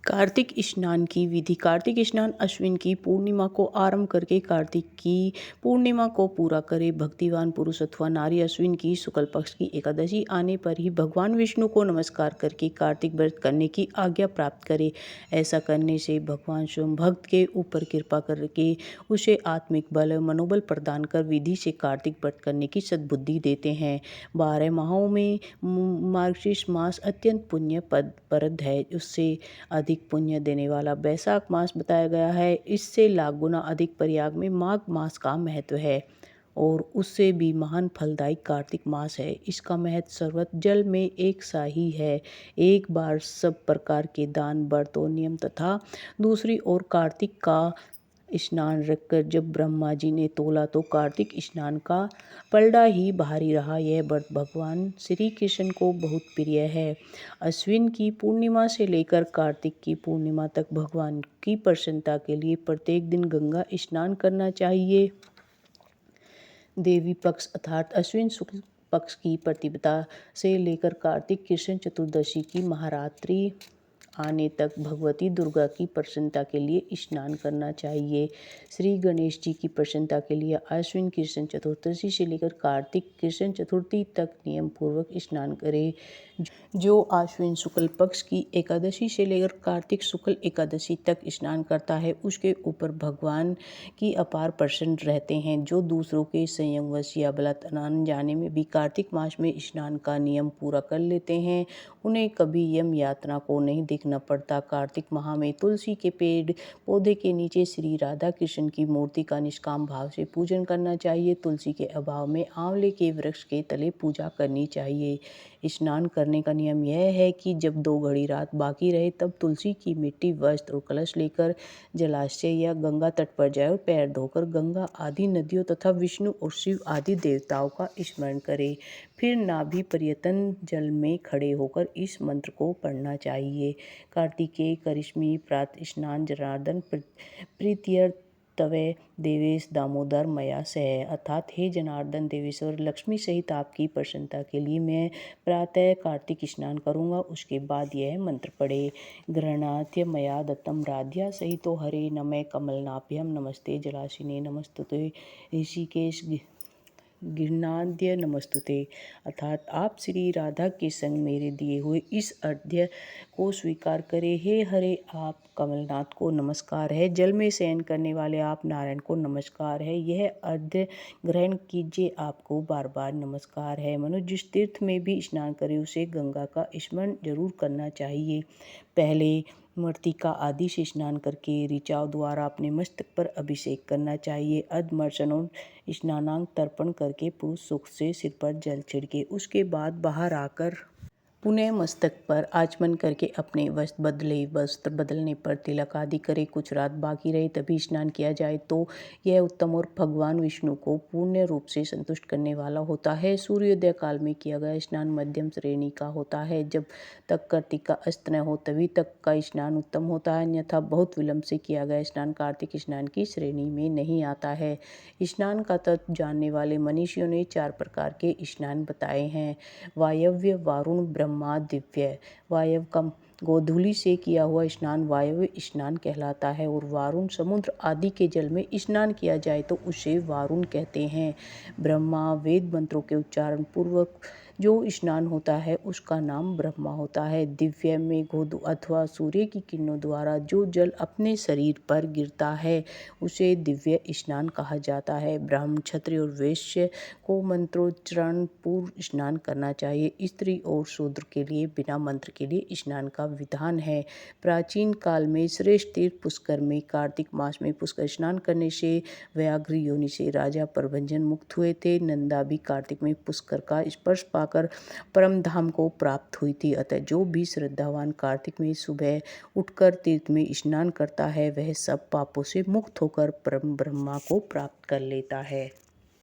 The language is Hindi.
कार्तिक स्नान की विधि। कार्तिक स्नान अश्विन की पूर्णिमा को आरंभ करके कार्तिक की पूर्णिमा को पूरा करे। भक्तिवान पुरुष अथवा नारी अश्विन की शुक्ल पक्ष की एकादशी आने पर ही भगवान विष्णु को नमस्कार करके कार्तिक व्रत करने की आज्ञा प्राप्त करे। ऐसा करने से भगवान स्वयं भक्त के ऊपर कृपा करके उसे आत्मिक बल मनोबल प्रदान कर विधि से कार्तिक व्रत करने की सद्बुद्धि देते हैं। 12 माहों में मार्गशीर्ष मास अत्यंत पुण्य प्रद है। उससे अधिक पुण्य देने वाला वैशाख मास बताया गया है। इससे लाख गुना अधिक प्रयाग में माघ मास का महत्व है और उससे भी महान फलदायी कार्तिक मास है। इसका महत्व सर्वत्र जल में एक सा ही है। एक बार सब प्रकार के दान व्रत और नियम तथा दूसरी ओर कार्तिक का स्नान रखकर जब ब्रह्मा जी ने तोला तो कार्तिक स्नान का पलड़ा ही भारी रहा। यह व्रत भगवान श्री कृष्ण को बहुत प्रिय है। अश्विन की पूर्णिमा से लेकर कार्तिक की पूर्णिमा तक भगवान की प्रसन्नता के लिए प्रत्येक दिन गंगा स्नान करना चाहिए। देवी पक्ष अर्थात अश्विन शुक्ल पक्ष की प्रतिपदा से लेकर कार्तिक कृष्ण चतुर्दशी की महारात्रि आने तक भगवती दुर्गा की प्रसन्नता के लिए स्नान करना चाहिए। श्री गणेश जी की प्रसन्नता के लिए अश्विन कृष्ण चतुर्दशी से लेकर कार्तिक कृष्ण चतुर्थी तक नियम पूर्वक स्नान करें। जो अश्विन शुक्ल पक्ष की एकादशी से लेकर कार्तिक शुक्ल एकादशी तक स्नान करता है उसके ऊपर भगवान की अपार प्रसन्न रहते हैं। जो दूसरों के संयोगवश या बलात्कार जाने में भी कार्तिक मास में स्नान का नियम पूरा कर लेते हैं उन्हें कभी यम यातना को नहीं देखना पड़ता। कार्तिक माह में तुलसी के पेड़ पौधे के नीचे श्री राधा कृष्ण की मूर्ति का निष्काम भाव से पूजन करना चाहिए। तुलसी के अभाव में आंवले के वृक्ष के तले पूजा करनी चाहिए। स्नान करने का नियम यह है कि जब 2 घड़ी रात बाकी रहे तब तुलसी की मिट्टी वस्त्र और कलश लेकर जलाशय या गंगा तट पर जाए और पैर धोकर गंगा आदि नदियों तथा विष्णु और शिव आदि देवताओं का स्मरण करे। फिर नाभि पर्यंत जल में खड़े होकर इस मंत्र को पढ़ना चाहिए। कार्तिकेय करिष्मी प्रातः स्नान जनार्दन प्रीत्यर्थ तवे देवेश दामोदर मया सह। अर्थात हे जनार्दन देवेश्वर लक्ष्मी सहित आपकी प्रसन्नता के लिए मैं प्रातः कार्तिक स्नान करूँगा। उसके बाद यह मंत्र पढ़े। गृह्णात्य मया दत्तम राध्या सहितो हरे नमः कमलनाभ्यम नमस्ते जलाशिने नमस्तुते ऋषिकेश गृह्णाद्य नमस्तुते। अर्थात आप श्री राधा के संग मेरे दिए हुए इस अर्घ्य को स्वीकार करें। हे हरे आप कमलनाथ को नमस्कार है। जल में शयन करने वाले आप नारायण को नमस्कार है। यह अर्घ्य ग्रहण कीजिए आपको बार बार नमस्कार है। मनुष्य जिस तीर्थ में भी स्नान करे उसे गंगा का स्मरण जरूर करना चाहिए। पहले मृतिका आदि से स्नान करके ऋचाओं द्वारा अपने मस्तक पर अभिषेक करना चाहिए। अधमर्चनों स्नानांग तर्पण करके पूर्ण सुख से सिर पर जल छिड़के। उसके बाद बाहर आकर पुनः मस्तक पर आचमन करके अपने वस्त्र बदले। वस्त्र बदलने पर तिलक आदि करे। कुछ रात बाकी रहे तभी स्नान किया जाए तो यह उत्तम और भगवान विष्णु को पूर्ण रूप से संतुष्ट करने वाला होता है। सूर्योदय काल में किया गया स्नान मध्यम श्रेणी का होता है। जब तक कार्तिक का अस्त न हो तभी तक का स्नान उत्तम होता है, अन्यथा बहुत विलंब से किया गया स्नान कार्तिक स्नान की श्रेणी में नहीं आता है। स्नान का तत्व जानने वाले मनीषियों ने 4 प्रकार के स्नान बताए हैं। वायव्य, वारुण, ब्रह्मा, दिव्य। वायव्य का गोधूलि से किया हुआ स्नान वायव्य स्नान कहलाता है और वारुण समुद्र आदि के जल में स्नान किया जाए तो उसे वारुण कहते हैं। ब्रह्मा वेद मंत्रों के उच्चारण पूर्वक जो स्नान होता है उसका नाम ब्रह्मा होता है। दिव्य में गोधू अथवा सूर्य की किरणों द्वारा जो जल अपने शरीर पर गिरता है उसे दिव्य स्नान कहा जाता है। ब्राह्मण, क्षत्रिय और वैश्य को मंत्रोच्चारण पूर्व स्नान करना चाहिए। स्त्री और शूद्र के लिए बिना मंत्र के लिए स्नान का विधान है। प्राचीन काल में श्रेष्ठ तीर्थ पुष्कर में कार्तिक मास में पुष्कर स्नान करने से व्याघ्र योनि से राजा प्रभंजन मुक्त हुए थे। नंदा भी कार्तिक में पुष्कर का स्पर्श पाकर परम धाम को प्राप्त हुई थी। अतः जो भी श्रद्धावान कार्तिक में सुबह उठकर तीर्थ में स्नान करता है वह सब पापों से मुक्त होकर परम ब्रह्मा को प्राप्त कर लेता है।